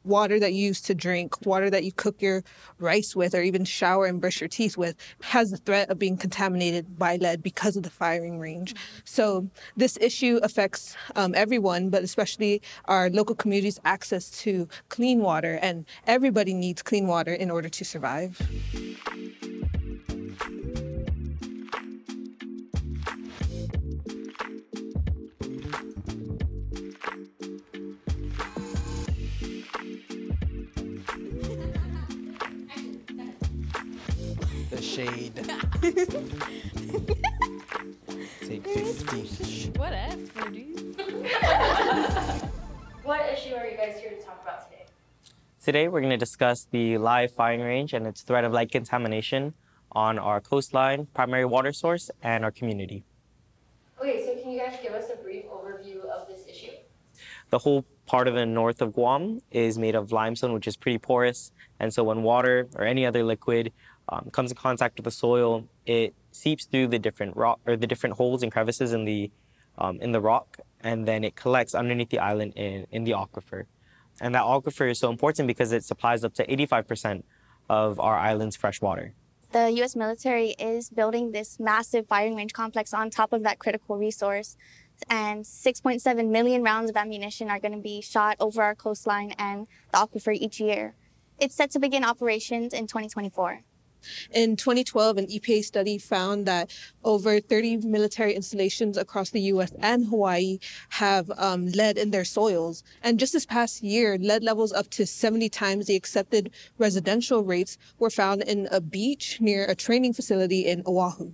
water that you use to drink, water that you cook your rice with, or even shower and brush your teeth with, has the threat of being contaminated by lead because of the firing range. So this issue affects everyone, but especially our local communities' access to clean water, and everybody needs clean water in order to survive. The shade. Take 50. Whatever, dude. What issue are you guys here to talk about today? Today, we're going to discuss the live firing range and its threat of lead contamination on our coastline, primary water source, and our community. Okay, so can you guys give us a brief overview of this issue? The whole part of the north of Guam is made of limestone, which is pretty porous. And so when water or any other liquid comes in contact with the soil, it seeps through the different rock or the different holes and crevices in the rock, and then it collects underneath the island in the aquifer. And that aquifer is so important because it supplies up to 85% of our island's fresh water. The U.S. military is building this massive firing range complex on top of that critical resource, and 6.7 million rounds of ammunition are going to be shot over our coastline and the aquifer each year. It's set to begin operations in 2024. In 2012, an EPA study found that over 30 military installations across the U.S. and Hawaii have lead in their soils. And just this past year, lead levels up to 70 times the accepted residential rates were found in a beach near a training facility in Oahu.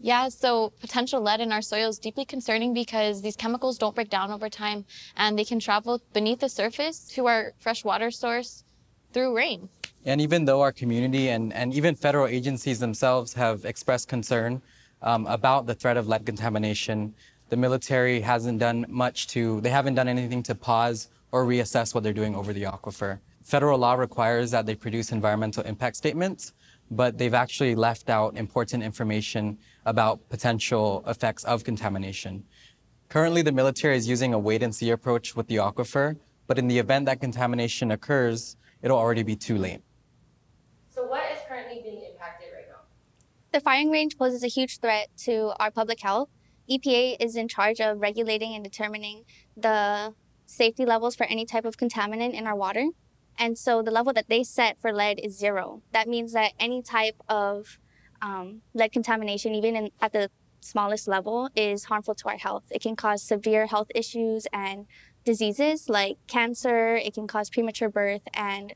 Yeah, so potential lead in our soil is deeply concerning because these chemicals don't break down over time, and they can travel beneath the surface to our fresh water source through rain. And even though our community and even federal agencies themselves have expressed concern about the threat of lead contamination, the military hasn't done they haven't done anything to pause or reassess what they're doing over the aquifer. Federal law requires that they produce environmental impact statements, but they've actually left out important information about potential effects of contamination. Currently, the military is using a wait-and-see approach with the aquifer, but in the event that contamination occurs, it'll already be too late. So what is currently being impacted right now? The firing range poses a huge threat to our public health. EPA is in charge of regulating and determining the safety levels for any type of contaminant in our water. And so the level that they set for lead is 0. That means that any type of lead contamination, even at the smallest level, is harmful to our health. It can cause severe health issues and diseases like cancer. It can cause premature birth and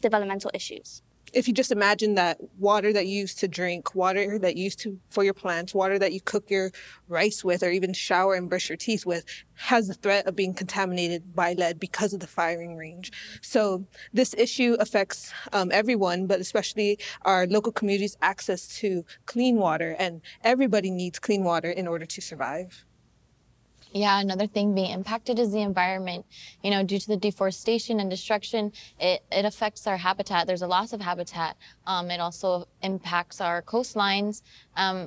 developmental issues. If you just imagine that water that you use to drink, water that you use for your plants, water that you cook your rice with, or even shower and brush your teeth with, has the threat of being contaminated by lead because of the firing range. So this issue affects everyone, but especially our local communities' access to clean water, and everybody needs clean water in order to survive. Yeah, another thing being impacted is the environment. You know, due to the deforestation and destruction, it affects our habitat. There's a loss of habitat. It also impacts our coastlines,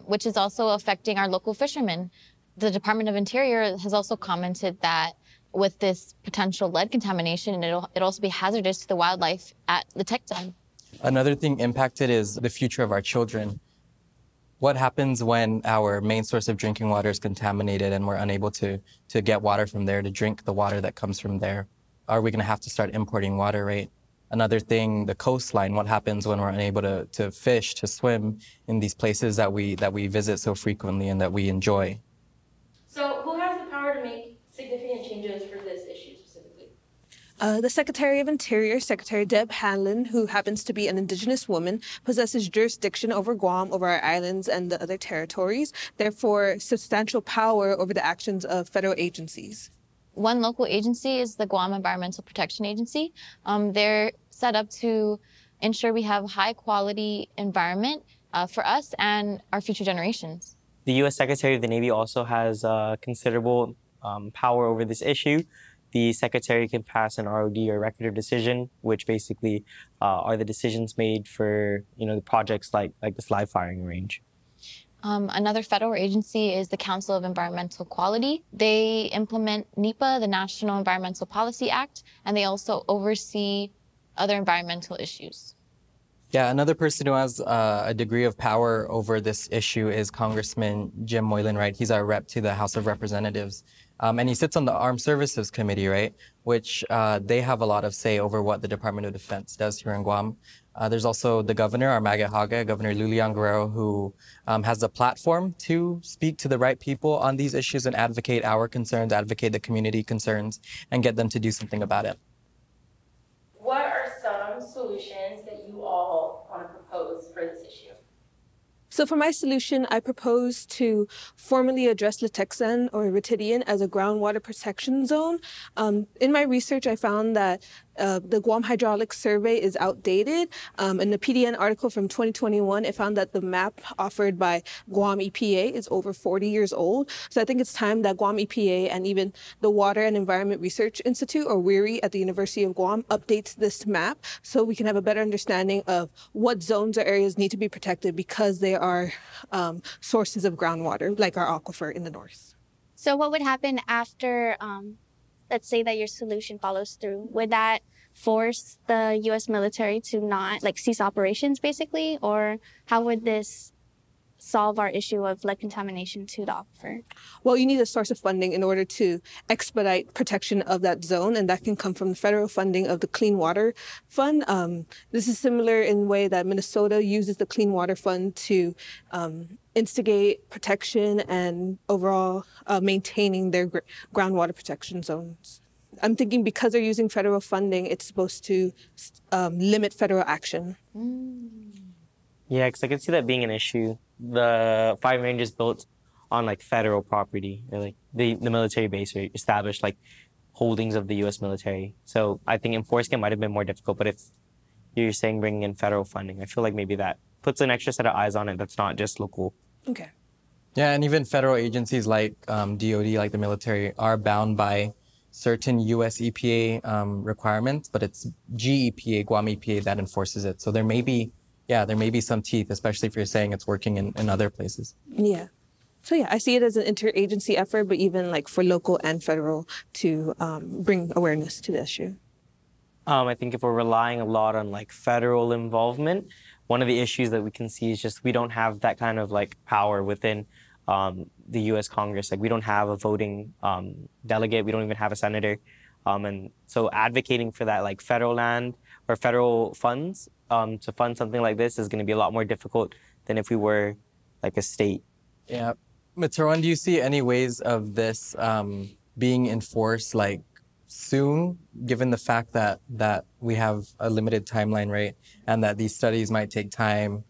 which is also affecting our local fishermen. The Department of Interior has also commented that with this potential lead contamination, it'll also be hazardous to the wildlife at the tech time. Another thing impacted is the future of our children. What happens when our main source of drinking water is contaminated and we're unable to get water from there, to drink the water that comes from there? Are we going to have to start importing water, right? Another thing, the coastline. What happens when we're unable to fish, to swim in these places that we visit so frequently and that we enjoy? So who has the power to make significant changes for this issue specifically? The Secretary of Interior, Secretary Deb Haaland, who happens to be an Indigenous woman, possesses jurisdiction over Guam, over our islands and the other territories, therefore substantial power over the actions of federal agencies. One local agency is the Guam Environmental Protection Agency. They're set up to ensure we have high quality environment for us and our future generations. The U.S. Secretary of the Navy also has considerable power over this issue. The Secretary can pass an ROD, or Record of Decision, which basically are the decisions made for the projects like this live firing range. Another federal agency is the Council of Environmental Quality. They implement NEPA, the National Environmental Policy Act, and they also oversee other environmental issues. Yeah, another person who has a degree of power over this issue is Congressman Jim Moylan, right? He's our rep to the House of Representatives. And he sits on the Armed Services Committee, right? Which they have a lot of say over what the Department of Defense does here in Guam. There's also the governor, our Maga Haga, Governor Lulian Guerrero, who has the platform to speak to the right people on these issues and advocate our concerns, advocate the community concerns, and get them to do something about it. What are some solutions that you all want to propose for this issue? So for my solution, I propose to formally address Litexian or Ritidian as a groundwater protection zone. In my research, I found that the Guam Hydraulic Survey is outdated. In the PDN article from 2021, it found that the map offered by Guam EPA is over 40 years old. So I think it's time that Guam EPA and even the Water and Environment Research Institute, or WERI, at the University of Guam updates this map so we can have a better understanding of what zones or areas need to be protected because they are sources of groundwater, like our aquifer in the north. So what would happen after, let's say that your solution follows through? Would that force the U.S. military to not, cease operations, basically? Or how would this solve our issue of lead contamination to the aquifer? Well, you need a source of funding in order to expedite protection of that zone, and that can come from the federal funding of the Clean Water Fund. This is similar in the way that Minnesota uses the Clean Water Fund to instigate protection and overall maintaining their groundwater protection zones. I'm thinking because they're using federal funding, it's supposed to limit federal action. Yeah, because I can see that being an issue. The firing range is built on federal property, or the military base, or established holdings of the U.S. military. So I think enforcing it might have been more difficult. But if you're saying bringing in federal funding, I feel like maybe that puts an extra set of eyes on it that's not just local. Okay. Yeah, and even federal agencies like DOD, like the military, are bound by certain U.S. EPA requirements, but it's GEPA, Guam EPA, that enforces it. So there may be some teeth, especially if you're saying it's working in other places. Yeah. So yeah, I see it as an interagency effort, but even for local and federal to bring awareness to the issue. I think if we're relying a lot on federal involvement, one of the issues that we can see is just we don't have that kind of power within the U.S. Congress. We don't have a voting delegate. We don't even have a senator. And so advocating for that federal land or federal funds to fund something like this is going to be a lot more difficult than if we were a state. Yeah. Mataron, do you see any ways of this being enforced soon, given the fact that we have a limited timeline, right? And that these studies might take time,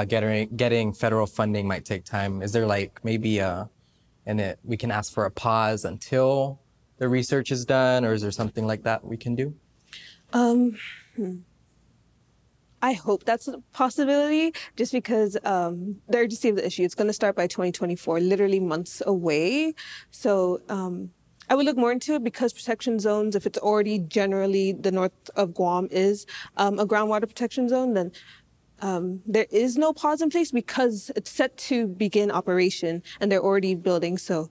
getting federal funding might take time. Is there maybe we can ask for a pause until the research is done, or is there something like that we can do? I hope that's a possibility, just because the urgency of the issue, it's going to start by 2024, literally months away. So I would look more into it, because protection zones, if it's already generally the north of Guam is a groundwater protection zone, then there is no pause in place because it's set to begin operation and they're already building. So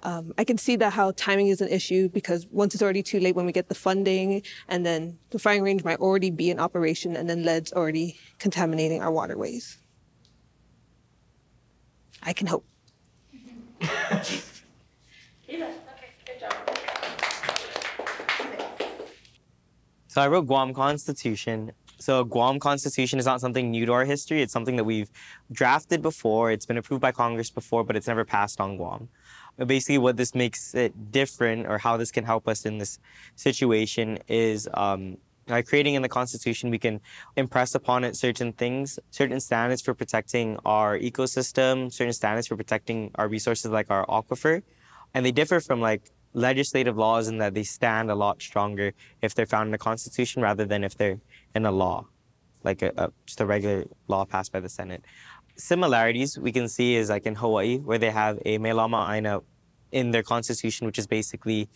I can see that how timing is an issue, because once it's already too late when we get the funding, and then the firing range might already be in operation, and then lead's already contaminating our waterways. I can hope. So I wrote Guam Constitution. So Guam Constitution is not something new to our history. It's something that we've drafted before. It's been approved by Congress before, but it's never passed on Guam. Basically, what this makes it different, or how this can help us in this situation, is by creating in the Constitution, we can impress upon it certain things, certain standards for protecting our ecosystem, certain standards for protecting our resources like our aquifer. And they differ from legislative laws in that they stand a lot stronger if they're found in the Constitution rather than if they're in a law, just a regular law passed by the Senate. Similarities we can see is in Hawaii, where they have a Me Lama Aina in their Constitution, which is basically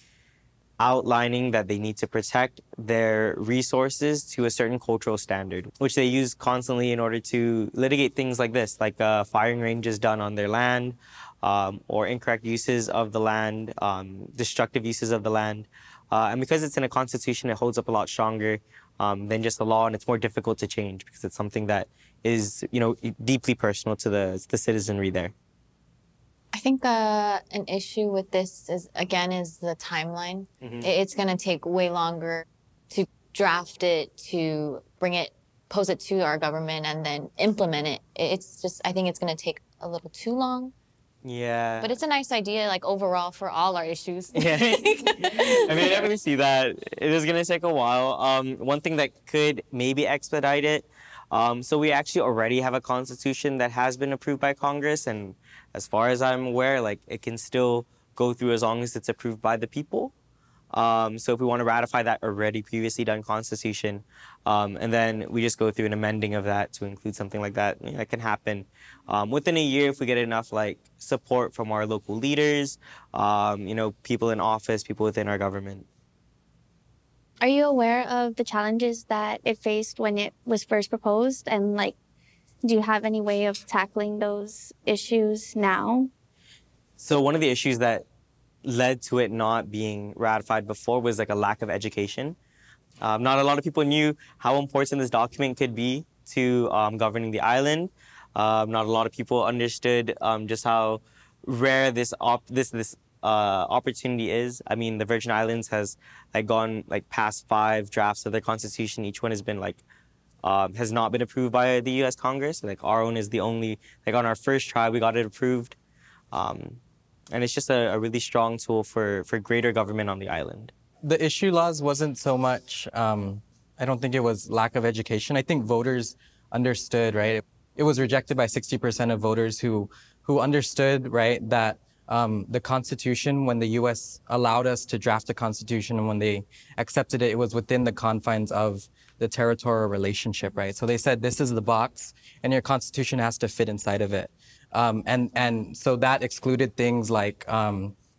outlining that they need to protect their resources to a certain cultural standard, which they use constantly in order to litigate things like this, like firing ranges done on their land, or incorrect uses of the land, destructive uses of the land. And because it's in a constitution, it holds up a lot stronger than just a law, and it's more difficult to change because it's something that is, deeply personal to the citizenry there. I think an issue with this is the timeline. It's going to take way longer to draft it, to pose it to our government, and then implement it. I think it's going to take a little too long. Yeah. But it's a nice idea, like, overall for all our issues. Yeah. I mean, I definitely see that. It is going to take a while. One thing that could maybe expedite it, so we actually already have a constitution that has been approved by Congress, and as far as I'm aware, like, it can still go through as long as it's approved by the people. So if we want to ratify that already previously done constitution, and then we just go through an amending of that to include something like that, that can happen within a year if we get enough support from our local leaders, people in office, people within our government. Are you aware of the challenges that it faced when it was first proposed? And do you have any way of tackling those issues now? So one of the issues that led to it not being ratified before was a lack of education. Not a lot of people knew how important this document could be to governing the island. Not a lot of people understood just how rare this opportunity is. I mean, the Virgin Islands has gone past 5 drafts of their constitution. Each one has been has not been approved by the U.S. Congress. Our own is the only, on our first try, we got it approved. And it's just a really strong tool for greater government on the island. The issue laws wasn't so much, I don't think it was lack of education. I think voters understood, right? It was rejected by 60% of voters who understood, right, that the Constitution, when the U.S. allowed us to draft the Constitution and when they accepted it, it was within the confines of the territorial relationship, right? So they said, this is the box and your Constitution has to fit inside of it. And so that excluded things like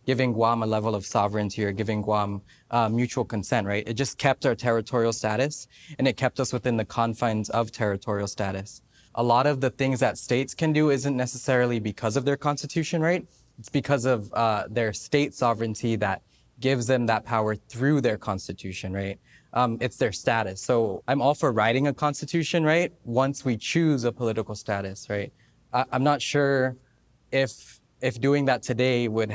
giving Guam a level of sovereignty or giving Guam mutual consent, right? It just kept our territorial status and it kept us within the confines of territorial status. A lot of the things that states can do isn't necessarily because of their constitution, right? It's because of their state sovereignty that gives them that power through their constitution, right? It's their status. So I'm all for writing a constitution, right? Once we choose a political status, right? I'm not sure if doing that today would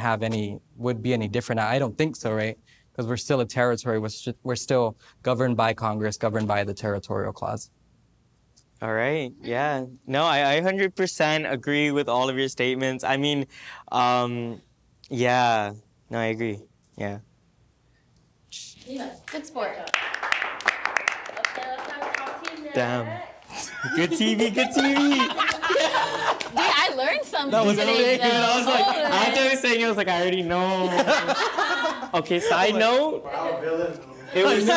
be any different. I don't think so, right? Because we're still a territory. We're still governed by Congress, governed by the territorial clause. All right. Yeah. No, I 100% agree with all of your statements. I mean, yeah. No, I agree. Yeah. Good sport. Okay, let's have top team next. Damn. Good TV, good TV. Dude, I learned something That was today, so good. I was like, though. after I was saying it, I was like, I already know. Okay, side note. It was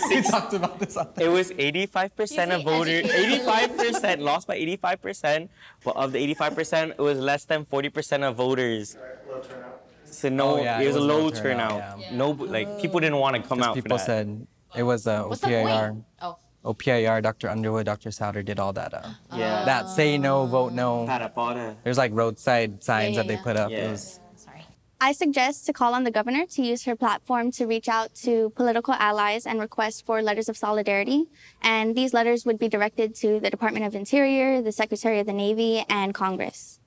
We talked about this. It was 85% of voters. 85% lost by 85%. But of the 85%, it was less than 40% of voters. Low turnout. So no, it was a low turnout. yeah. No, people didn't want to come out. People for that. said it was What's the OPIR. point? Oh. OPIR, Dr. Underwood, Dr. Souter did all that. Yeah. That say no, vote no. Para. There's roadside signs that they put up. Yeah. It was, Sorry. I suggest to call on the governor to use her platform to reach out to political allies and request for letters of solidarity. And these letters would be directed to the Department of Interior, the Secretary of the Navy, and Congress.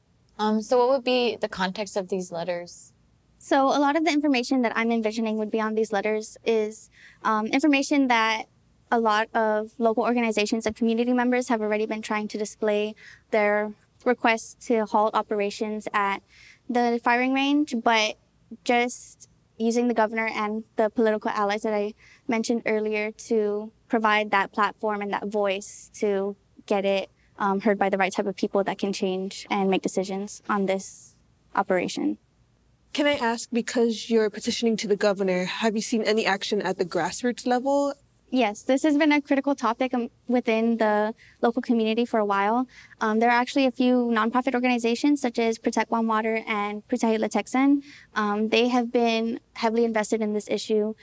So what would be the context of these letters? So a lot of the information that I'm envisioning would be on these letters is information that a lot of local organizations and community members have already been trying to display their requests to halt operations at the firing range, but just using the governor and the political allies that I mentioned earlier to provide that platform and that voice to get it heard by the right type of people that can change and make decisions on this operation. Can I ask, because you're petitioning to the governor, have you seen any action at the grassroots level Yes, this has been a critical topic within the local community for a while. There are actually a few nonprofit organizations such as Protect Guam Water and Protect Latexan. They have been heavily invested in this issue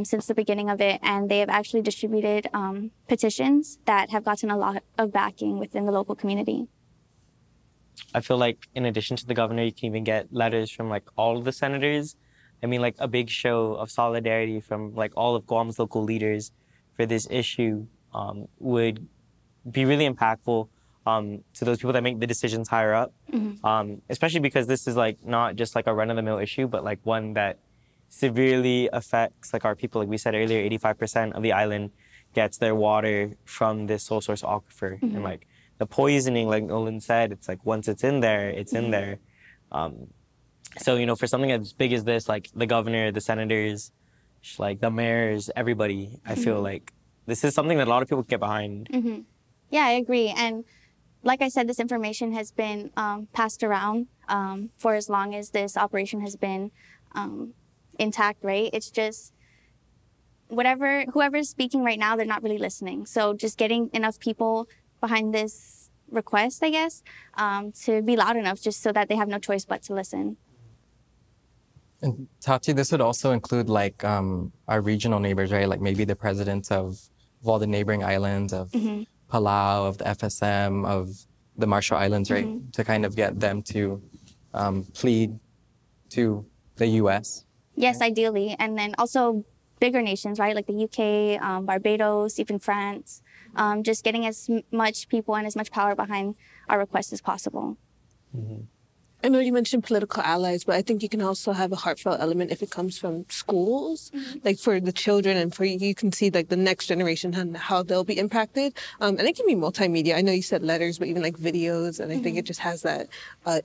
since the beginning of it, and they have actually distributed petitions that have gotten a lot of backing within the local community. I feel like in addition to the governor, you can even get letters from like all of the senators. I mean, like a big show of solidarity from like all of Guam's local leaders for this issue would be really impactful to those people that make the decisions higher up. Especially because this is like not just like a run-of-the-mill issue, but like one that severely affects like our people. Like we said earlier, 85% of the island gets their water from this sole source aquifer. And like the poisoning, like Nolan said, it's like once it's in there, it's in there. So, you know, for something as big as this, like the governor, the senators, like the mayors, everybody, I feel like this is something that a lot of people get behind. Yeah, I agree. And like I said, this information has been passed around for as long as this operation has been intact, right? It's just whoever's speaking right now, they're not really listening. So just getting enough people behind this request, I guess, to be loud enough just so that they have no choice but to listen. And Tati, this would also include like our regional neighbors, right? Like maybe the presidents of all the neighboring islands, of Palau, of the FSM, of the Marshall Islands, right? To kind of get them to plead to the U.S. Yes, ideally. And then also bigger nations, right? Like the UK, Barbados, even France. Just getting as much people and as much power behind our request as possible. I know you mentioned political allies, but I think you can also have a heartfelt element if it comes from schools, like for the children, and for you can see like the next generation and how they'll be impacted. And it can be multimedia. I know you said letters, but even like videos, and I think it just has that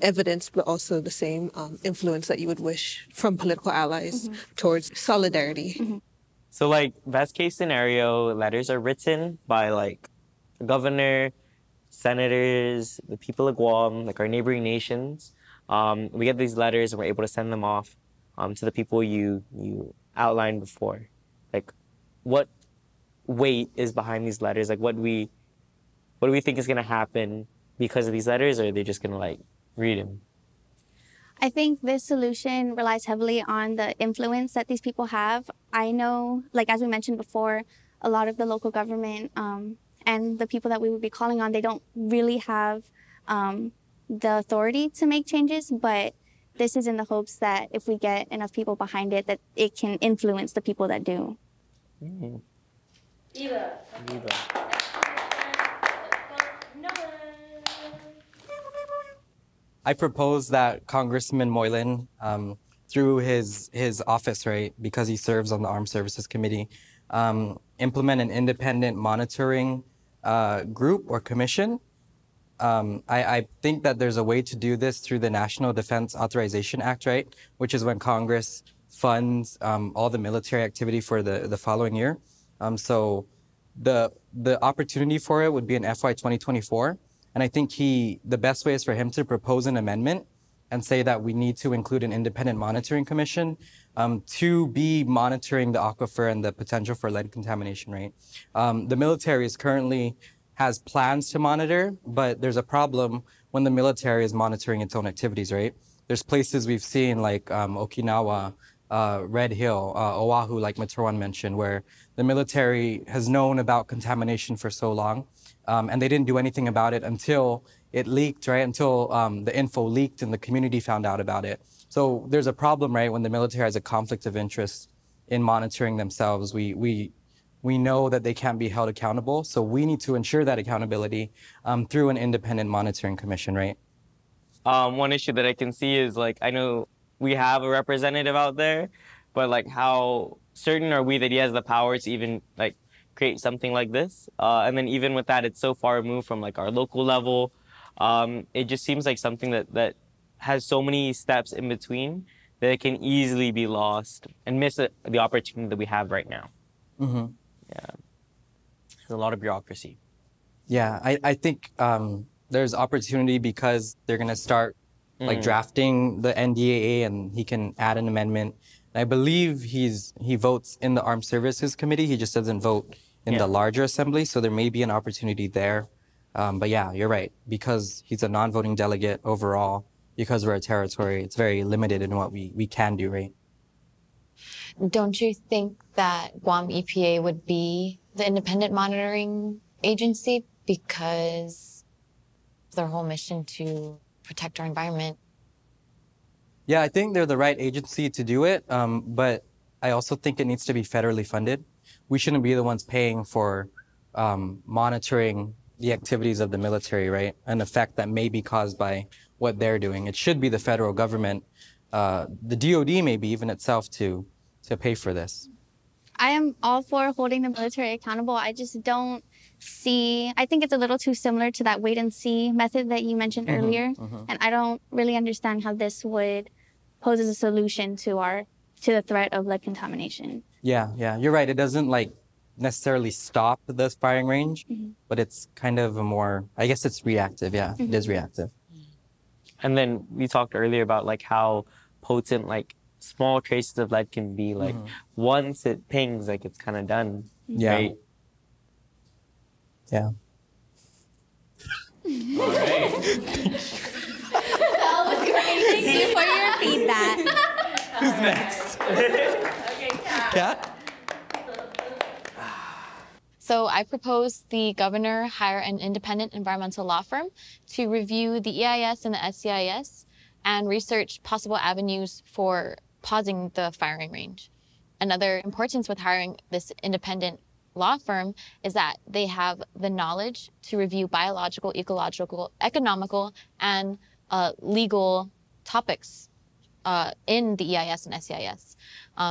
evidence, but also the same influence that you would wish from political allies towards solidarity. So like best case scenario, letters are written by like the governor, senators, the people of Guam, like our neighboring nations. We get these letters and we're able to send them off to the people you outlined before. Like, what weight is behind these letters? Like, what do we think is gonna happen because of these letters, or are they just gonna like read them? I think this solution relies heavily on the influence that these people have. I know, like as we mentioned before, a lot of the local government and the people that we would be calling on, they don't really have the authority to make changes, but this is in the hopes that if we get enough people behind it, that it can influence the people that do. Eva. I propose that Congressman Moylan, through his office, right, because he serves on the Armed Services Committee, implement an independent monitoring group or commission. I think that there's a way to do this through the National Defense Authorization Act, right, which is when Congress funds all the military activity for the following year. So the opportunity for it would be in FY 2024. And I think the best way is for him to propose an amendment and say that we need to include an independent monitoring commission to be monitoring the aquifer and the potential for lead contamination, right? The military currently has plans to monitor, but there's a problem when the military is monitoring its own activities, right? There's places we've seen like Okinawa, Red Hill, Oahu, like Materwan mentioned, where the military has known about contamination for so long, and they didn't do anything about it until it leaked, right? Until the info leaked and the community found out about it. So there's a problem, right? When the military has a conflict of interest in monitoring themselves, we know that they can't be held accountable. So we need to ensure that accountability through an independent monitoring commission, right? One issue that I can see is like, I know we have a representative out there, but like how certain are we that he has the power to even like create something like this? And then even with that, it's so far removed from like our local level. It just seems like something that has so many steps in between that it can easily be lost and miss the opportunity that we have right now. Yeah, there's a lot of bureaucracy. Yeah, I think there's opportunity because they're gonna start like drafting the NDAA, and he can add an amendment. And I believe he votes in the Armed Services Committee. He just doesn't vote in Yeah. the larger assembly, so there may be an opportunity there. But yeah, you're right. Because he's a non-voting delegate overall, because we're a territory, it's very limited in what we can do, right? Don't you think that Guam EPA would be the independent monitoring agency because of their whole mission to protect our environment? Yeah, I think they're the right agency to do it, but I also think it needs to be federally funded. We shouldn't be the ones paying for monitoring the activities of the military, right? An effect that may be caused by what they're doing. It should be the federal government, the DoD maybe even itself to pay for this. I am all for holding the military accountable. I just don't see, I think it's a little too similar to that wait and see method that you mentioned earlier. And I don't really understand how this would pose as a solution to the threat of lead contamination. Yeah, you're right. It doesn't like necessarily stop the firing range, but it's kind of a more, I guess it's reactive. Yeah, it is reactive. And then we talked earlier about like how potent like small traces of lead can be. Like once it pings, like it's kind of done. Yeah. Right? Yeah. Thank you for your feedback. Who's next? Kat? So I propose the governor hire an independent environmental law firm to review the EIS and the SEIS and research possible avenues for pausing the firing range. Another importance with hiring this independent law firm is that they have the knowledge to review biological, ecological, economical, and legal topics in the EIS and SEIS.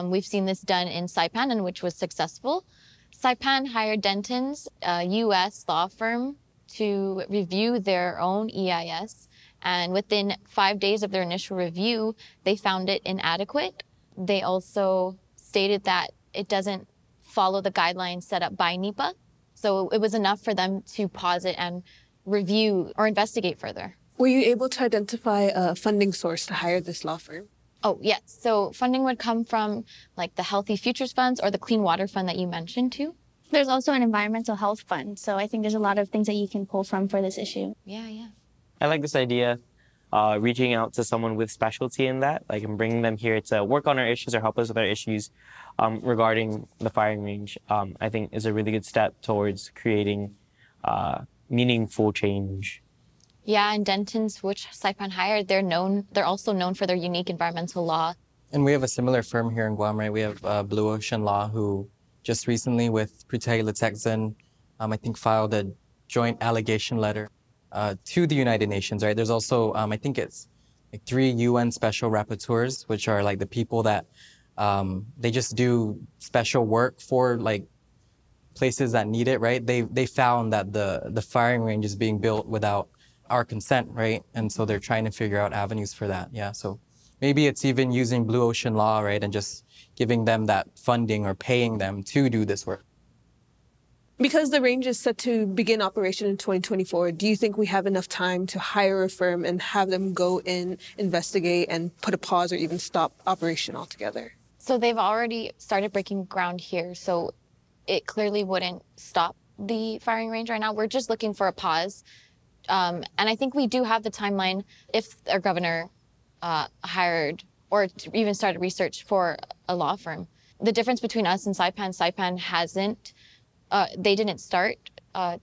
We've seen this done in Saipan, and which was successful. Saipan hired Denton's U.S. law firm to review their own EIS, and within 5 days of their initial review, they found it inadequate. They also stated that it doesn't follow the guidelines set up by NEPA, so it was enough for them to pause it and review or investigate further. Were you able to identify a funding source to hire this law firm? Oh, yes. So funding would come from like the Healthy Futures Funds or the Clean Water Fund that you mentioned too. There's also an environmental health fund, so I think there's a lot of things that you can pull from for this issue. Yeah. I like this idea, reaching out to someone with specialty in that, like, and bringing them here to work on our issues or help us with our issues regarding the firing range, I think is a really good step towards creating meaningful change. Yeah, and Denton's, which Saipan hired, they're also known for their unique environmental law. And we have a similar firm here in Guam, right? We have Blue Ocean Law, who just recently with Pritay Litekzan, I think filed a joint allegation letter to the United Nations, right? There's also, I think it's like 3 UN special rapporteurs, which are like the people that they just do special work for like places that need it, right? They found that the firing range is being built without our consent, right? And so they're trying to figure out avenues for that. Yeah, so maybe it's even using Blue Ocean Law, right? And just giving them that funding or paying them to do this work. Because the range is set to begin operation in 2024, do you think we have enough time to hire a firm and have them go in, investigate, and put a pause or even stop operation altogether? So they've already started breaking ground here, so it clearly wouldn't stop the firing range right now. We're just looking for a pause. And I think we do have the timeline if our governor hired or even started research for a law firm. The difference between us and Saipan hasn't, they didn't start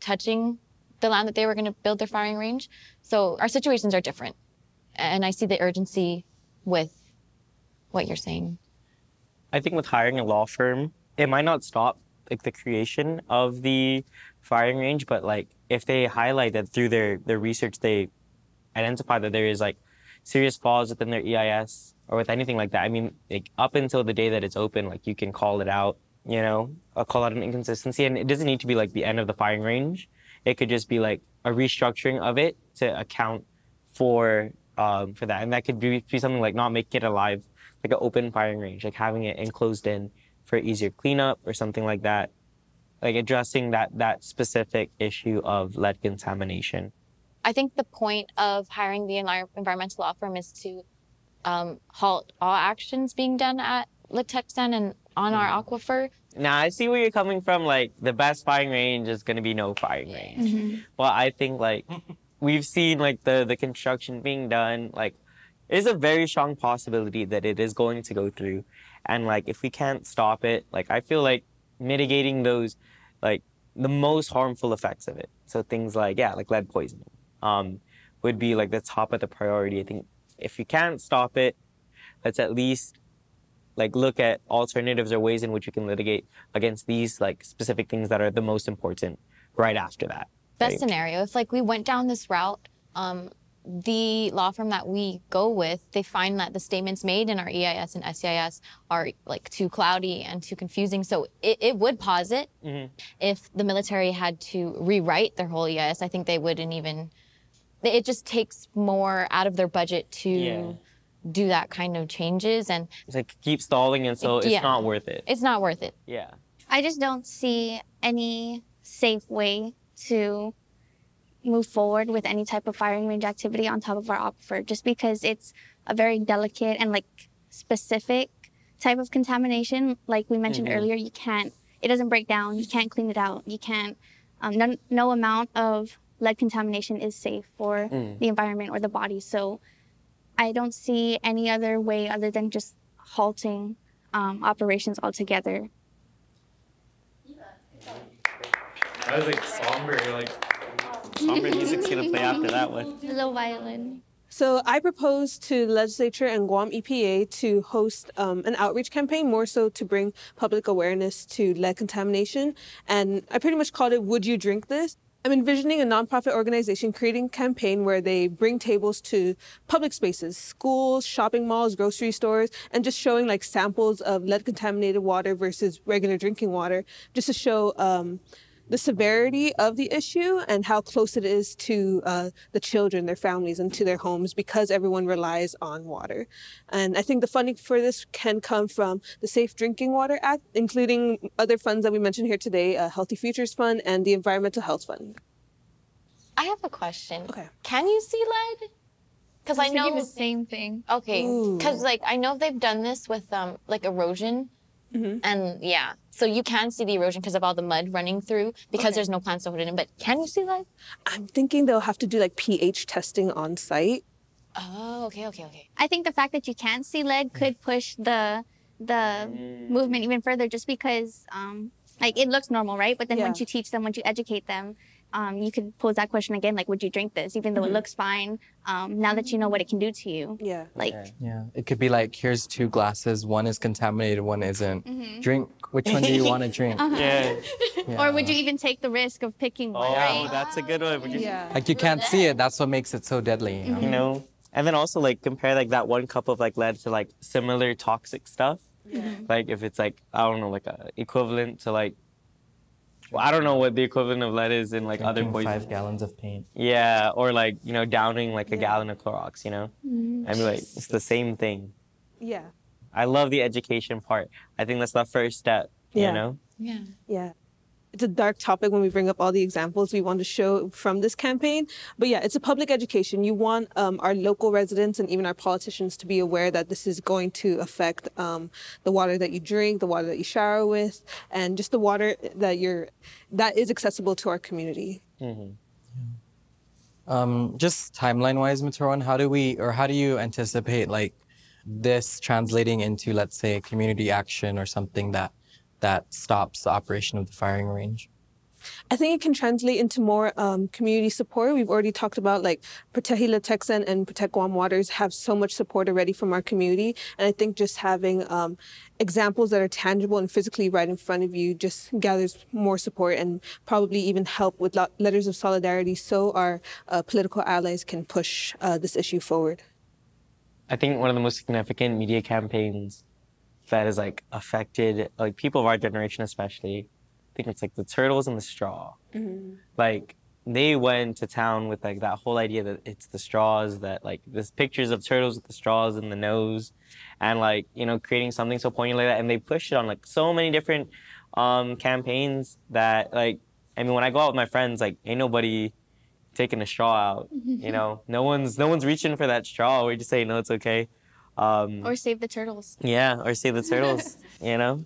touching the land that they were going to build their firing range. So our situations are different. And I see the urgency with what you're saying. I think with hiring a law firm, it might not stop like the creation of the firing range, but like if they highlight that through their research, they identify that there is like serious flaws within their EIS or with anything like that. I mean, like up until the day that it's open, like you can call it out, you know, call out an inconsistency, and it doesn't need to be like the end of the firing range. It could just be like a restructuring of it to account for that, and that could be something like not making it alive, like an open firing range, like having it enclosed in for easier cleanup or something like that, like addressing that specific issue of lead contamination. I think the point of hiring the environmental law firm is to halt all actions being done at Lituxan and on our aquifer. Now, I see where you're coming from. Like, the best firing range is going to be no firing range. Well, I think, like, we've seen, like, the construction being done. Like, there's a very strong possibility that it is going to go through. And, like, if we can't stop it, like, I feel like mitigating those, like, the most harmful effects of it. So things like, yeah, like lead poisoning would be, like, the top of the priority. I think if you can't stop it, let's at least like look at alternatives or ways in which we can litigate against these like specific things that are the most important right after that. Best scenario, if like we went down this route, the law firm that we go with, they find that the statements made in our EIS and SEIS are like too cloudy and too confusing. So it would pause it. If the military had to rewrite their whole EIS, I think they wouldn't even, it just takes more out of their budget to do that kind of changes, and it's like keep stalling, and so it's not worth it. It's not worth it. Yeah. I just don't see any safe way to move forward with any type of firing range activity on top of our aquifer, just because it's a very delicate and like specific type of contamination. Like we mentioned earlier, you can't, it doesn't break down, you can't clean it out, you can't, no amount of lead contamination is safe for the environment or the body. So I don't see any other way other than just halting operations altogether. I was like somber music's gonna play after that one. A little violin. So I proposed to the legislature and Guam EPA to host an outreach campaign, more so to bring public awareness to lead contamination. And I pretty much called it, "Would You Drink This?" I'm envisioning a nonprofit organization creating a campaign where they bring tables to public spaces, schools, shopping malls, grocery stores, and just showing like samples of lead contaminated water versus regular drinking water, just to show the severity of the issue and how close it is to the children, their families, and to their homes, because everyone relies on water. And I think the funding for this can come from the Safe Drinking Water Act, including other funds that we mentioned here today, Healthy Futures Fund and the Environmental Health Fund. I have a question. Okay. Can you see lead? Because I know the same thing. Okay. Because like I know they've done this with like erosion. And yeah, so you can see the erosion because of all the mud running through, because there's no plants to hold it in. But can you see lead? I'm thinking they'll have to do like pH testing on site. Oh, okay. I think the fact that you can't see lead could push the movement even further, just because like it looks normal, right? But then once you teach them, once you educate them, you could pose that question again, like, would you drink this? Even though it looks fine, now that you know what it can do to you. Yeah. Like, Yeah, it could be like, here's 2 glasses, one is contaminated, one isn't. Drink, which one do you want to drink? Yeah. or would you even take the risk of picking one, Oh, right? that's a good one. Like you can't see it, that's what makes it so deadly. You know? And then also like compare like that 1 cup of like lead to like similar toxic stuff. Like if it's like, I don't know, like a equivalent to like, well, I don't know what the equivalent of lead is in like other Drinking poisons. 5 gallons of paint. Yeah, or like, you know, downing like a gallon of Clorox, you know? I mean, like, it's the same thing. Yeah. I love the education part. I think that's the first step, you know? Yeah. Yeah. It's a dark topic when we bring up all the examples we want to show from this campaign. But yeah, it's a public education. You want our local residents and even our politicians to be aware that this is going to affect the water that you drink, the water that you shower with, and just the water that is accessible to our community. Just timeline-wise, Mataron, how do you anticipate like this translating into, let's say, community action or something that stops the operation of the firing range? I think it can translate into more community support. We've already talked about like Pratehi Lituxan and Protect Guam Waters have so much support already from our community. And I think just having examples that are tangible and physically right in front of you just gathers more support and probably even help with letters of solidarity so our political allies can push this issue forward. I think one of the most significant media campaigns that has like affected like people of our generation especially, I think it's like the turtles and the straw. Like they went to town with like that whole idea that it's the straws, that like there's pictures of turtles with the straws in the nose, and like, you know, creating something so poignant like that. And they pushed it on like so many different campaigns that like, I mean, when I go out with my friends, like ain't nobody taking a straw out, you know, no one's reaching for that straw. We just say, no, it's okay. Or save the turtles. Yeah, or save the turtles, you know?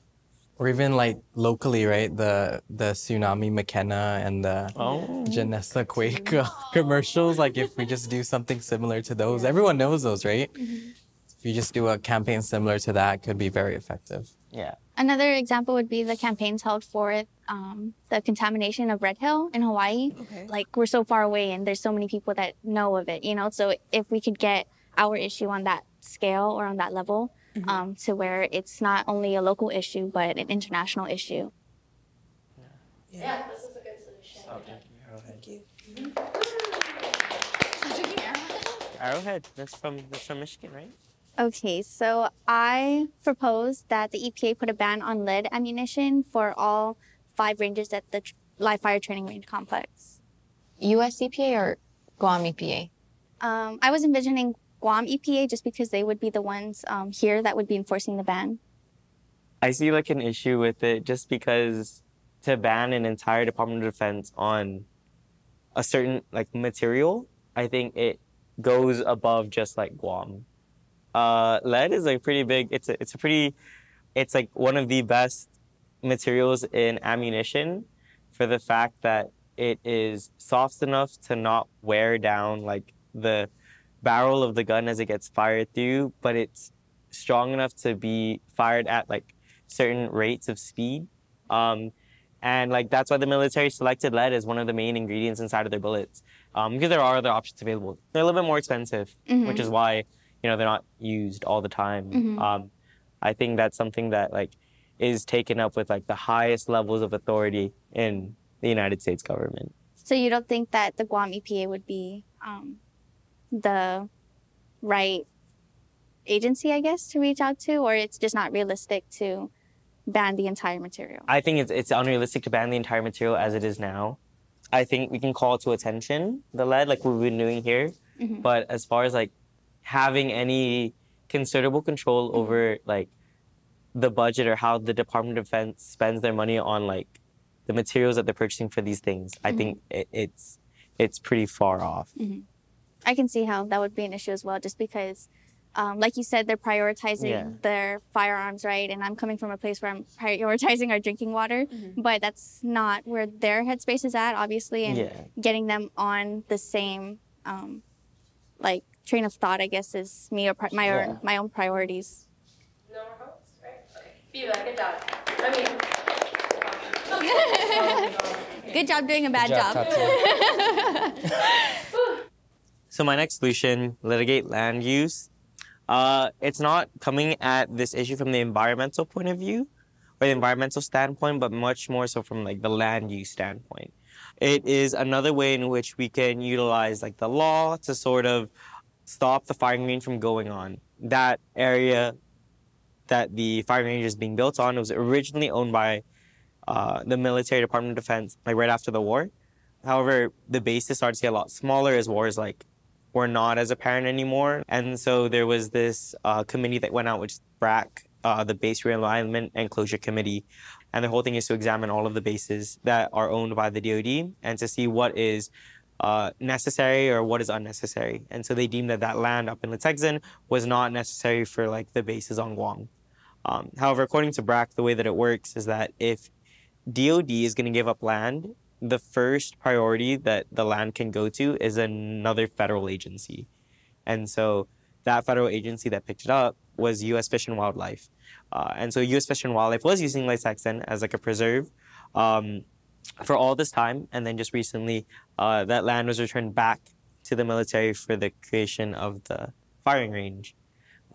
Or even like locally, right? The tsunami McKenna and the Oh. Janessa Quake commercials. Like if we just do something similar to those, everyone knows those, right? If you just do a campaign similar to that, it could be very effective. Yeah. Another example would be the campaigns held for the contamination of Red Hill in Hawaii. Okay. Like, we're so far away and there's so many people that know of it, you know? So if we could get our issue on that scale or on that level, to where it's not only a local issue, but an international issue. Yeah, this is a good solution. Thank you. Arrowhead, that's from Michigan, right? Okay, so I propose that the EPA put a ban on lead ammunition for all 5 ranges at the live fire training range complex. US EPA or Guam EPA? I was envisioning Guam EPA just because they would be the ones here that would be enforcing the ban. I see like an issue with it just because to ban an entire Department of Defense on a certain like material, I think it goes above just like Guam. Lead is like pretty big. It's like one of the best materials in ammunition for the fact that it is soft enough to not wear down like the barrel of the gun as it gets fired through, but it's strong enough to be fired at like certain rates of speed. And like that's why the military selected lead as one of the main ingredients inside of their bullets, because there are other options available. They're a little bit more expensive, which is why they're not used all the time. I think that's something that like is taken up with like the highest levels of authority in the United States government. So you don't think that the Guam EPA would be the right agency, I guess, to reach out to, or it's just not realistic to ban the entire material? I think it's unrealistic to ban the entire material as it is now. I think we can call to attention the lead like we've been doing here, but as far as like having any considerable control over like the budget or how the Department of Defense spends their money on like the materials that they're purchasing for these things, I think it's pretty far off. I can see how that would be an issue as well, just because, like you said, they're prioritizing their firearms, right? And I'm coming from a place where I'm prioritizing our drinking water, but that's not where their headspace is at, obviously, and getting them on the same, like, train of thought, I guess, is me or my own priorities. No more votes, right? Okay. Viva, good job. I mean, Good job doing a bad job. So my next solution, litigate land use. It's not coming at this issue from the environmental point of view or the environmental standpoint, but much more so from like the land use standpoint. It is another way in which we can utilize like the law to sort of stop the firing range from going on. That area that the firing range is being built on was originally owned by the military Department of Defense, like right after the war. However, the bases started to get a lot smaller as wars like were not as apparent anymore. And so there was this committee that went out, which is BRAC, the Base Realignment and Closure Committee. And the whole thing is to examine all of the bases that are owned by the DoD and to see what is necessary or what is unnecessary. And so they deemed that that land up in Letexan was not necessary for like the bases on Guam. However, according to BRAC, the way that it works is that if DoD is going to give up land, the first priority that the land can go to is another federal agency. And so that federal agency that picked it up was U.S. Fish and Wildlife. And so U.S. Fish and Wildlife was using Letexan as like a preserve for all this time. And then just recently, that land was returned back to the military for the creation of the firing range.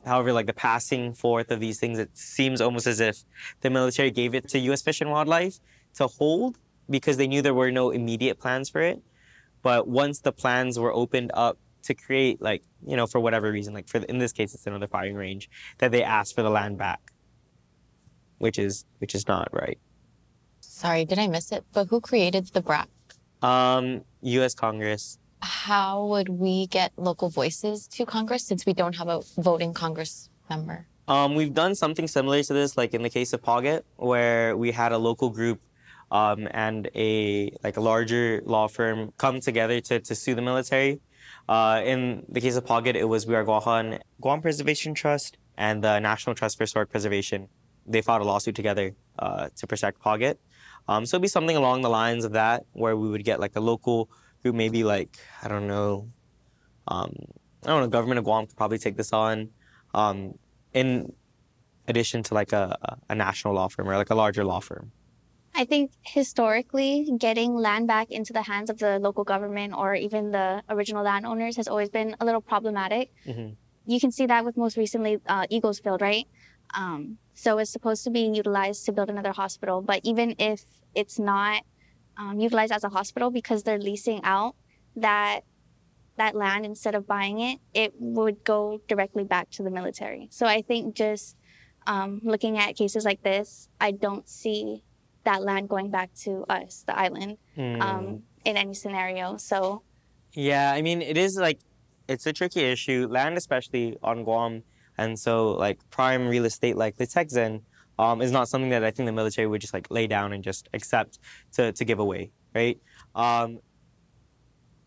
However, like the passing forth of these things, it seems almost as if the military gave it to U.S. Fish and Wildlife to hold because they knew there were no immediate plans for it. But once the plans were opened up to create, like, for whatever reason, like in this case, it's another firing range, that they asked for the land back, which is not right. Sorry, did I miss it? But who created the BRAC? U.S. Congress. How would we get local voices to Congress since we don't have a voting Congress member? We've done something similar to this, like in the case of Pauget, where we had a local group and a larger law firm come together to sue the military. In the case of Pawgat, it was Wiargwahan Guam Preservation Trust and the National Trust for Historic Preservation. They filed a lawsuit together to protect Pawgat. So it'd be something along the lines of that, where we would get like a local group, maybe like, I don't know, government of Guam could probably take this on, in addition to like a national law firm or like a larger law firm. I think historically, getting land back into the hands of the local government or even the original landowners has always been a little problematic. Mm-hmm. You can see that with most recently Eagles Field, right? So it's supposed to be utilized to build another hospital. But even if it's not utilized as a hospital because they're leasing out that land instead of buying it, it would go directly back to the military. So I think just looking at cases like this, I don't see that land going back to us, the island, in any scenario. So, yeah, I mean, it is like, it's a tricky issue, land especially on Guam, and so like prime real estate like Litekzen is not something that I think the military would just like lay down and just accept to give away, right?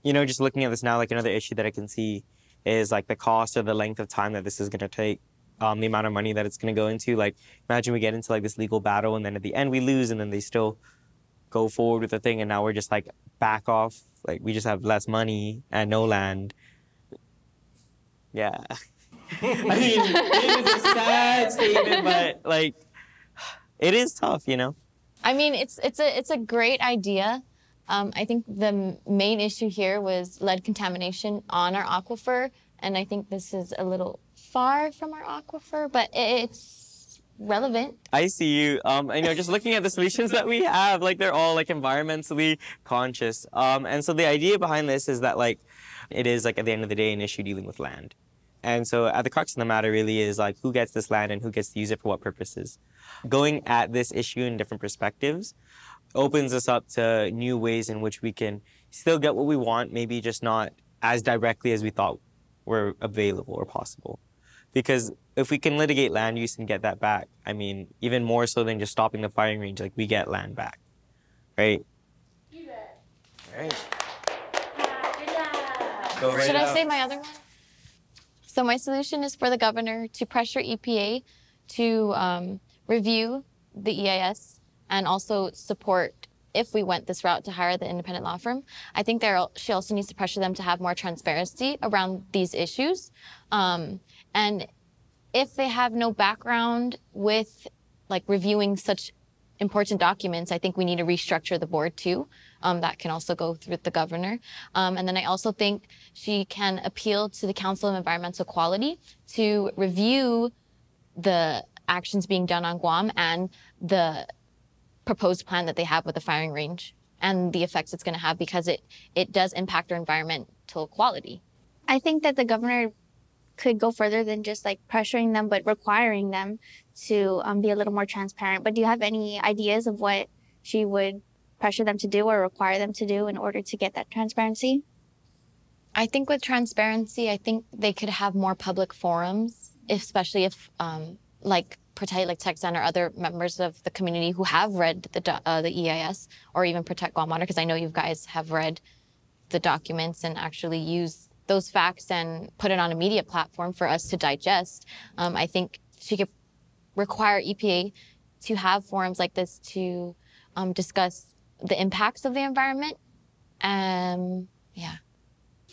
You know, just looking at this now, like another issue that I can see is like the cost or the length of time that this is going to take. The amount of money that it's going to go into. Like, imagine we get into like this legal battle and then at the end we lose and then they still go forward with the thing and now we're just like back off. Like, we just have less money and no land. Yeah. I mean, it is a sad statement, but like, it is tough, you know? I mean, it's a great idea. I think the main issue here was lead contamination on our aquifer, and I think this is a little far from our aquifer, but it's relevant. I see you. You know, just looking at the solutions that we have, like they're all like environmentally conscious. And so the idea behind this is that like, it is like at the end of the day an issue dealing with land. And so at the crux of the matter really is like who gets this land and who gets to use it for what purposes. Going at this issue in different perspectives opens us up to new ways in which we can still get what we want, maybe just not as directly as we thought were available or possible. Because if we can litigate land use and get that back, I mean, even more so than just stopping the firing range, like we get land back, right? You bet. All right. Good job. Go right Should I out. say my other one? So my solution is for the governor to pressure EPA to review the EIS and also support, if we went this route, to hire the independent law firm. I think she also needs to pressure them to have more transparency around these issues. And if they have no background with like reviewing such important documents, I think we need to restructure the board too. That can also go through the governor. And then I also think she can appeal to the Council of Environmental Quality to review the actions being done on Guam and the proposed plan that they have with the firing range and the effects it's going to have, because it does impact our environmental quality. I think that the governor could go further than just like pressuring them, but requiring them to be a little more transparent. But do you have any ideas of what she would pressure them to do or require them to do in order to get that transparency? I think with transparency, I think they could have more public forums, especially if like Protect Litekzen or other members of the community who have read the EIS, or even Protect Guam Water, because I know you guys have read the documents and actually used those facts and put it on a media platform for us to digest. I think she could require EPA to have forums like this to discuss the impacts of the environment. Yeah.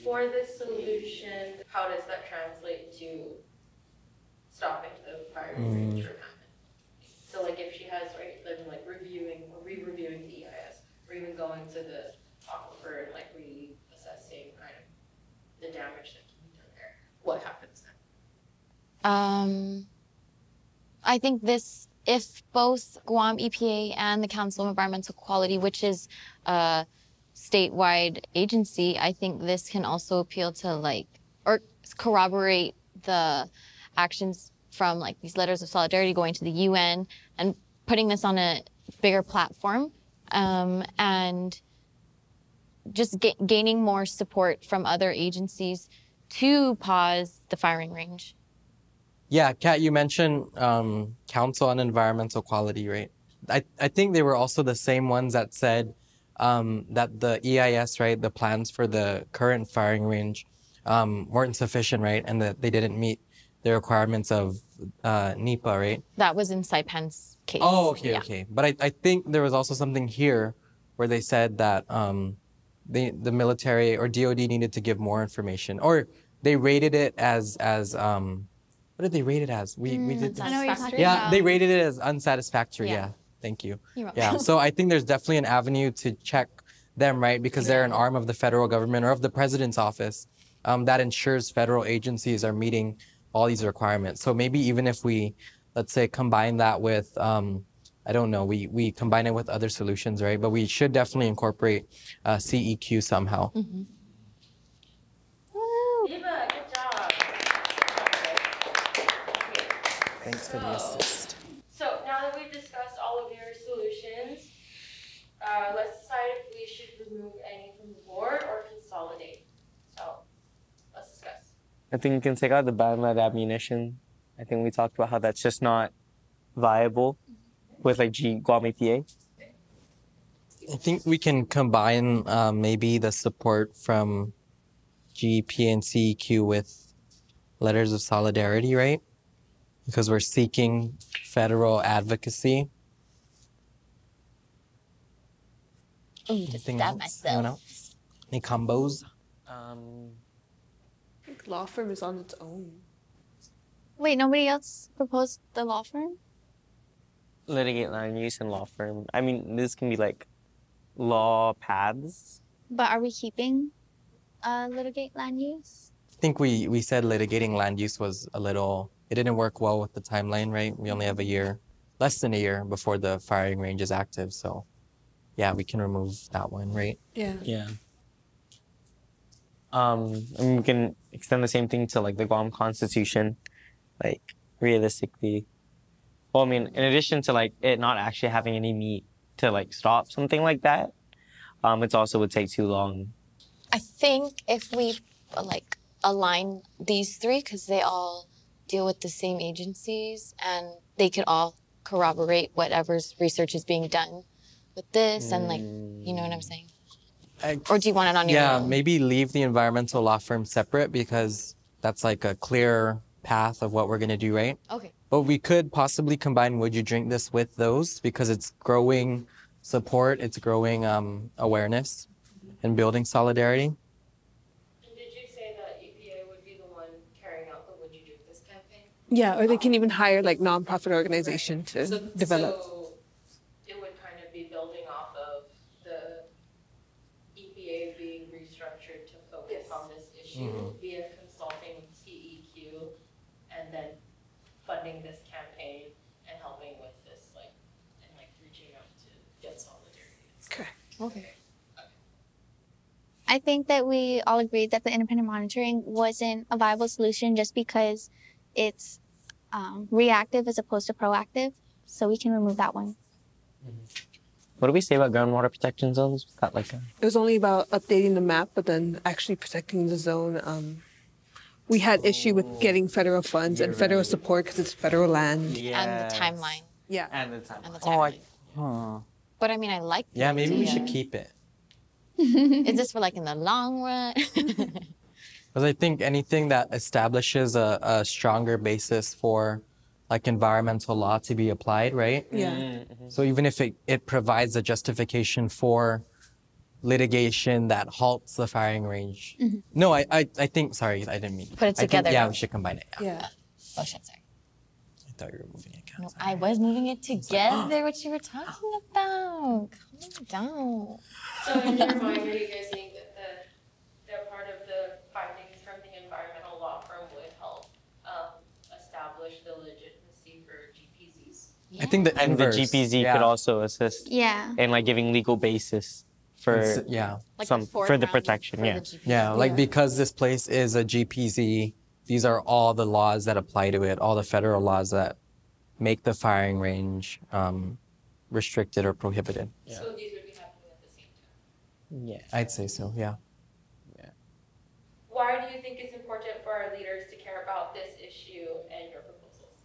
For this solution, how does that translate to stopping the firing range from happening? So like if she has, right, them like reviewing or re-reviewing the EIS, or even going to the aquifer and like reassessing kind of the damage that can be done there, what happens then? I think this, if both Guam EPA and the Council of Environmental Quality, which is a statewide agency, I think this can also appeal to like, or corroborate the actions from like these letters of solidarity going to the UN and putting this on a bigger platform, and just gaining more support from other agencies to pause the firing range. Yeah, Kat, you mentioned Council on Environmental Quality, right? I think they were also the same ones that said that the EIS, right, the plans for the current firing range weren't sufficient, right? And that they didn't meet the requirements of NEPA, right? That was in Saipan's case. Oh, okay, Yeah. okay. But I think there was also something here where they said that the military or DOD needed to give more information, or they rated it as what did they rate it as? We did. I know what you're talking Yeah, about. they rated it as unsatisfactory. Yeah. Yeah, thank you. You're welcome. Yeah, so I think there's definitely an avenue to check them, right? Because they're an arm of the federal government or of the president's office that ensures federal agencies are meeting all these requirements. So maybe even if we, let's say, combine that with, I don't know, we combine it with other solutions, right? But we should definitely incorporate CEQ somehow. Mm-hmm. Eva, good job. Thanks for the assist. So now that we've discussed all of your solutions, let's decide if we should remove any from the board or consolidate. So let's discuss. I think you can take out the ban lead ammunition. I think we talked about how that's just not viable with like Guam EPA. I think we can combine maybe the support from GEP and CEQ with letters of solidarity, right? Because we're seeking federal advocacy. Ooh, just Anything stab else? Anyone myself. else? Any combos? I think law firm is on its own. Wait, nobody else proposed the law firm? Litigate land use and law firm. I mean, this can be like law paths. But are we keeping litigate land use? I think we said litigating land use was a little, it didn't work well with the timeline, right? We only have a year, less than a year before the firing range is active. So yeah, we can remove that one, right? Yeah. Yeah. And we can extend the same thing to like the Guam Constitution, like realistically. Well, I mean, in addition to like it not actually having any meat to like stop something like that, it also would take too long. I think if we like align these three, because they all deal with the same agencies and they could all corroborate whatever's research is being done with this and like, you know what I'm saying? Or do you want it on your Yeah, own? maybe leave the environmental law firm separate because that's like a clear path of what we're going to do, right? Okay. But we could possibly combine Would You Drink This with those because it's growing support, it's growing awareness and building solidarity. And did you say that EPA would be the one carrying out the Would You Drink This campaign? Yeah, or they can even hire like nonprofit organization to develop. So it would kind of be building off of the EPA being restructured to focus on this issue via consulting with CEQ and then funding this campaign and helping with this and reaching out to get solidarity. Correct. Okay. I think that we all agreed that the independent monitoring wasn't a viable solution just because it's reactive as opposed to proactive. So we can remove that one. What do we say about groundwater protection zones? Was that like a... It was only about updating the map, but then actually protecting the zone. We had issue with getting federal funds and federal support because it's federal land. And the timeline. Yeah. And the timeline. And the timeline. But I mean, I like the Yeah, maybe we idea. should keep it. Is this for like in the long run? Because I think anything that establishes a stronger basis for like environmental law to be applied, right? Yeah. So even if it provides a justification for litigation that halts the firing range. No, I think, sorry, I didn't mean. Put it I think, together. yeah, we should combine it. Yeah. Yeah. Oh shit, sorry. I thought you were moving it. No, I was moving it together. What you were talking about? Calm down. So in your mind, are you guys saying that part of the findings from the environmental law firm would help establish the legitimacy for GPZs? I think the And the inverse, GPZ yeah. could also assist Yeah. in like giving legal basis for Yeah. Like some the for the foreground protection. for Yeah. the GP. Yeah, like Yeah. because this place is a GPZ, these are all the laws that apply to it, all the federal laws that make the firing range restricted or prohibited. So these would be happening at the same time. Yeah. I'd say so, yeah. Why do you think it's important for our leaders to care about this issue and your proposals?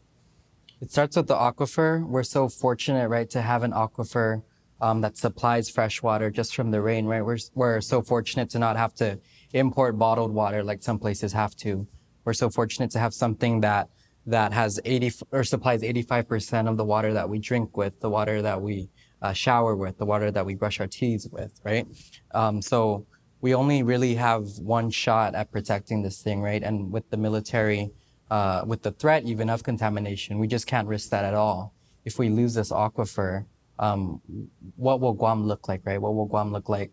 It starts with the aquifer. We're so fortunate, right, to have an aquifer that supplies fresh water just from the rain, right? We're so fortunate to not have to import bottled water like some places have to. We're so fortunate to have something that has supplies 85% of the water that we drink with, the water that we shower with, the water that we brush our teeth with, right? So we only really have one shot at protecting this thing, right? And with the military, with the threat even of contamination, we just can't risk that at all. If we lose this aquifer, what will Guam look like, right? What will Guam look like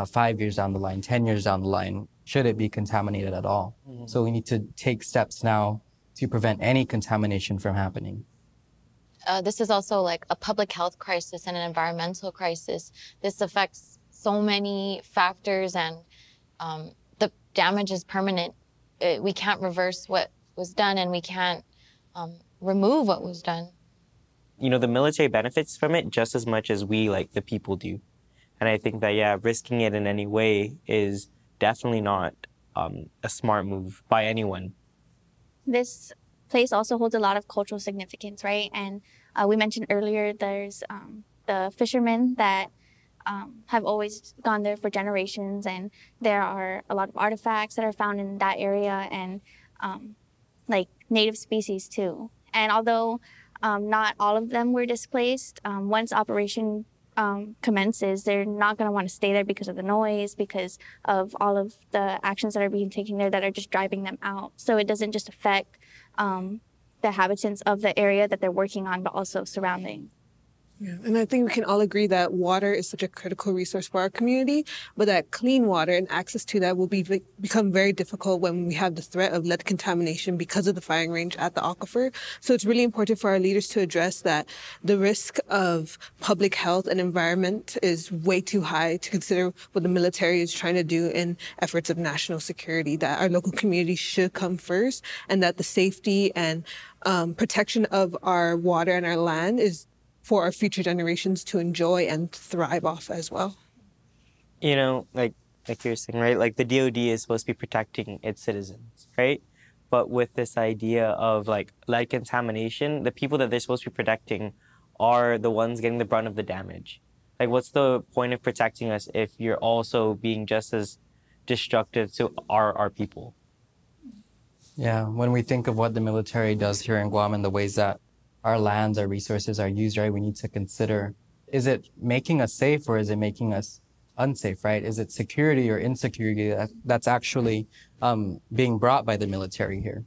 5 years down the line, 10 years down the line, should it be contaminated at all? Mm-hmm. So we need to take steps now to prevent any contamination from happening. This is also like a public health crisis and an environmental crisis. This affects so many factors, and the damage is permanent. We can't reverse what was done, and we can't remove what was done. You know, the military benefits from it just as much as we, like the people, do. And I think that, yeah, risking it in any way is definitely not a smart move by anyone. This place also holds a lot of cultural significance, right? And we mentioned earlier there's the fishermen that have always gone there for generations, and there are a lot of artifacts that are found in that area, and like native species too. And although not all of them were displaced, once operation commences, they're not going to want to stay there because of the noise, because of all of the actions that are being taken there that are just driving them out. So it doesn't just affect the inhabitants of the area that they're working on, but also surrounding. Yeah, and I think we can all agree that water is such a critical resource for our community, but that clean water and access to that will become very difficult when we have the threat of lead contamination because of the firing range at the aquifer. So it's really important for our leaders to address that the risk of public health and environment is way too high to consider what the military is trying to do in efforts of national security, that our local community should come first, and that the safety and protection of our water and our land is for our future generations to enjoy and thrive off as well. You know, like you're saying, right? Like the DoD is supposed to be protecting its citizens, right? But with this idea of like lead contamination, the people that they're supposed to be protecting are the ones getting the brunt of the damage. Like, what's the point of protecting us if you're also being just as destructive to our people? Yeah, when we think of what the military does here in Guam and the ways that our lands, our resources are used, right, we need to consider, is it making us safe or is it making us unsafe, right? Is it security or insecurity that's actually being brought by the military here?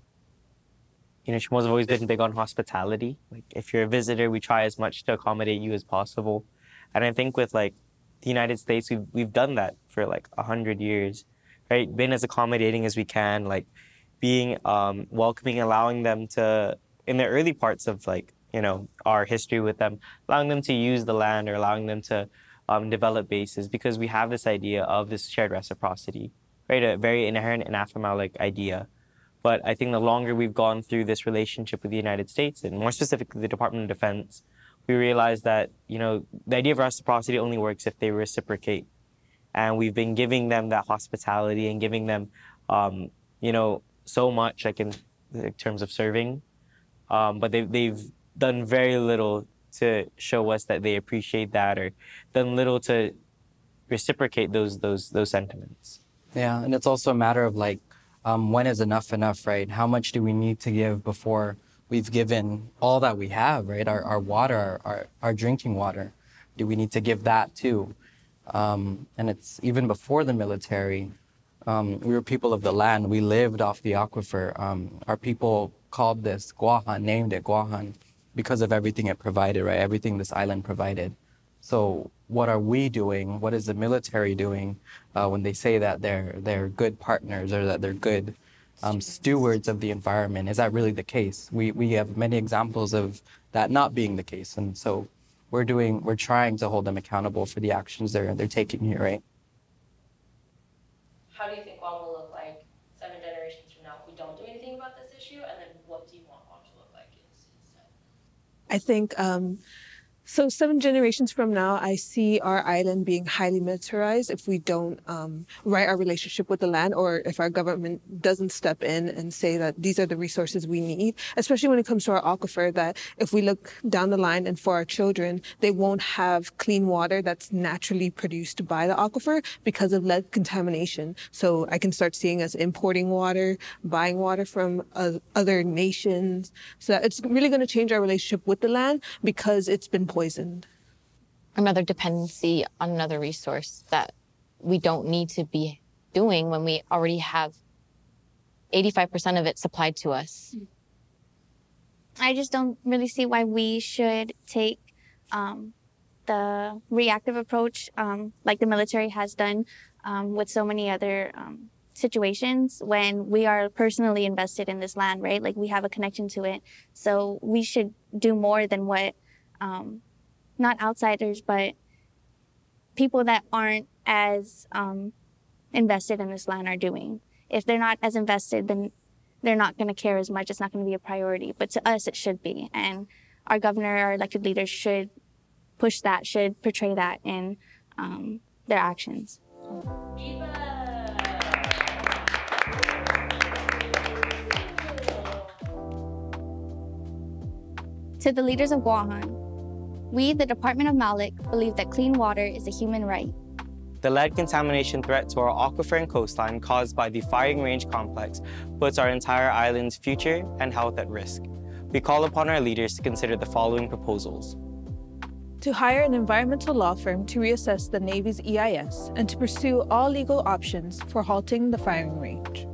You know, Shamo's always been big on hospitality. Like, if you're a visitor, we try as much to accommodate you as possible. And I think with like the United States, we've done that for like 100 years, right? Been as accommodating as we can, like being welcoming, allowing them to, in the early parts of like, you know, our history with them, allowing them to use the land or allowing them to develop bases, because we have this idea of this shared reciprocity, right? A very inherent anathema-like idea. But I think the longer we've gone through this relationship with the United States, and more specifically the Department of Defense, we realize that, you know, the idea of reciprocity only works if they reciprocate. And we've been giving them that hospitality and giving them, you know, so much, like in terms of serving. But they've done very little to show us that they appreciate that, or done little to reciprocate those sentiments. Yeah, and it's also a matter of like, when is enough, right? How much do we need to give before we've given all that we have, right? Our water, our drinking water. Do we need to give that too? And it's even before the military. We were people of the land. We lived off the aquifer. Our people called this Guahan, named it Guahan, because of everything it provided, right? Everything this island provided. So what are we doing? What is the military doing when they say that they're good partners or that they're good stewards of the environment? Is that really the case? We have many examples of that not being the case. And so we're trying to hold them accountable for the actions they're taking here, right? How do you think Guam will look like 7 generations from now if we don't do anything about this issue? And then what do you want Guam to look like instead? I think So 7 generations from now, I see our island being highly militarized if we don't right our relationship with the land, or if our government doesn't step in and say that these are the resources we need, especially when it comes to our aquifer, that if we look down the line and for our children, they won't have clean water that's naturally produced by the aquifer because of lead contamination. So I can start seeing us importing water, buying water from other nations. So it's really going to change our relationship with the land because it's been poisoned. Another dependency on another resource that we don't need to be doing when we already have 85% of it supplied to us. I just don't really see why we should take the reactive approach like the military has done with so many other situations when we are personally invested in this land, right? Like we have a connection to it. So we should do more than what not outsiders, but people that aren't as invested in this land are doing. If they're not as invested, then they're not going to care as much. It's not going to be a priority. But to us, it should be. And our governor, our elected leaders should push that, should portray that in their actions. To the leaders of Guahan, we, the Department of Malik, believe that clean water is a human right. The lead contamination threat to our aquifer and coastline caused by the firing range complex puts our entire island's future and health at risk. We call upon our leaders to consider the following proposals. To hire an environmental law firm to reassess the Navy's EIS and to pursue all legal options for halting the firing range.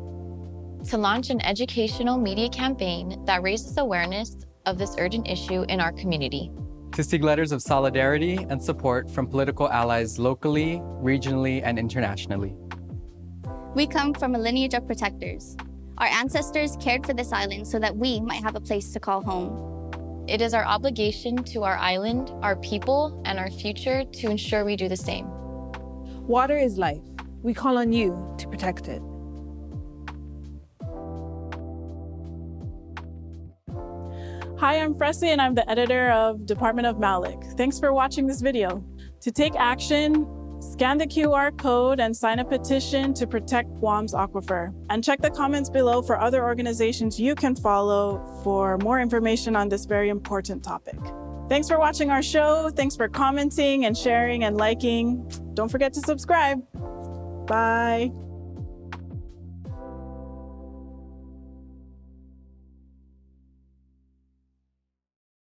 To launch an educational media campaign that raises awareness of this urgent issue in our community. To seek letters of solidarity and support from political allies locally, regionally, and internationally. We come from a lineage of protectors. Our ancestors cared for this island so that we might have a place to call home. It is our obligation to our island, our people, and our future to ensure we do the same. Water is life. We call on you to protect it. Hi, I'm Fressy and I'm the editor of Department of Malik. Thanks for watching this video. To take action, scan the QR code and sign a petition to protect Guam's aquifer. And check the comments below for other organizations you can follow for more information on this very important topic. Thanks for watching our show. Thanks for commenting and sharing and liking. Don't forget to subscribe. Bye.